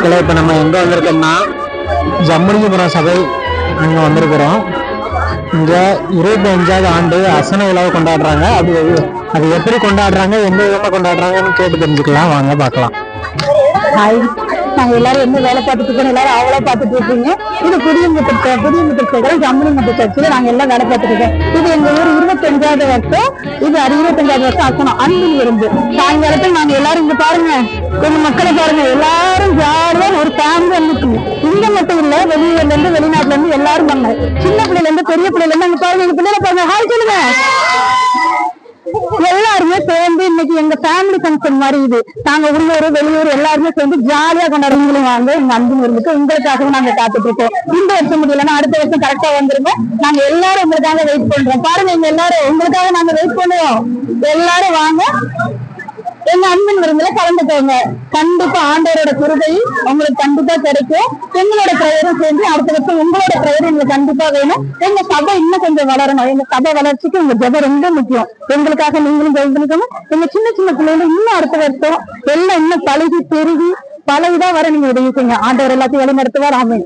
மக்களே, இப்போ நம்ம எங்கே வந்திருக்கோம்னா ஜம்முனிபுரம் சபை அங்கே வந்திருக்கிறோம். இங்கே 25வது ஆண்டு அசன விழாவை கொண்டாடுறாங்க. அது எப்படி கொண்டாடுறாங்க, எந்த விதமாக கொண்டாடுறாங்கன்னு கேட்டு தெரிஞ்சுக்கலாம். வாங்க பார்க்கலாம். நாங்க எல்லாரும் என்ன வேலை பார்த்துட்டு இருக்கோம், எல்லாரும் அவ்வளோ பார்த்துட்டு இருக்கீங்க. இது புதிய முத்தர் ஜம்முனி முத்தர் சர்ச்சில் நாங்க எல்லாம் வேலை பார்த்துட்டு இருக்கோம். இது எங்க ஊர் 25வது வருஷம். இது 25வது வருஷம் அசனம் அன்பின் விருந்து. சாயங்காலத்தில் நாங்க எல்லாரும் இங்க பாருங்க, எங்க மக்களை பாருங்க, எல்லாரும் ஜாலியா ஒரு ஃபேமிலி வந்துருக்குங்க. இங்க மட்டும் இல்ல, வெளியூர்ல இருந்து வெளிநாட்டுல இருந்து எல்லாரும் பாருங்க, சின்ன பிள்ளைல இருந்து பெரிய பிள்ளைல இருந்து அங்க பாருங்க, எங்க பிள்ளைல பாருங்க. ஹாய் சொல்லுங்க. எல்லாருமே சேர்ந்து இன்னைக்கு எங்க ஃபேமிலி ஃபங்க்ஷன் மாதிரி இது. நாங்க உள்ளூர் வெளியூர் எல்லாருமே சேர்ந்து ஜாலியா கொண்டாடுறீங்களும். வாங்க எங்க அன்பு இருந்துட்டு உங்களுக்காகவும் நாங்க காத்துட்டு இருக்கோம். இந்த வருஷம் முடியலன்னா அடுத்த வருஷம் கரெக்டா வந்துருங்க. நாங்க எல்லாரும் உங்களுக்காக வெயிட் பண்றோம். பாருங்க, எங்க எல்லாரும் உங்களுக்காக நாங்க வெயிட் பண்ணுவோம். எல்லாரும் வாங்க, எங்க அன்பின் விருந்துல கலந்துக்கோங்க. கண்டிப்பா ஆண்டவரோட கிருபை உங்களுக்கு கண்டிப்பா கிடைக்கும். எங்களோட பிரேயரும் சேர்ந்து அடுத்த வருஷம் உங்களோட பிரேயர் எங்களுக்கு கண்டிப்பா வேணும். எங்க சபை இன்னும் கொஞ்சம் வளரணும். எங்க சபை வளர்ச்சிக்கு உங்க ஜெபம் ரொம்ப முக்கியம். எங்களுக்காக நீங்களும் ஜெபம் பண்ணிக்கோங்க. எங்க சின்ன சின்ன பிள்ளைங்க இன்னும் அடுத்த வருஷம் எல்லாம் இன்னும் பழகி பெருகி பல இதா வர நீங்க உதவி செய்யுங்க. ஆண்டவர் எல்லாத்தையும் வழி நடத்துவார். ஆமென்.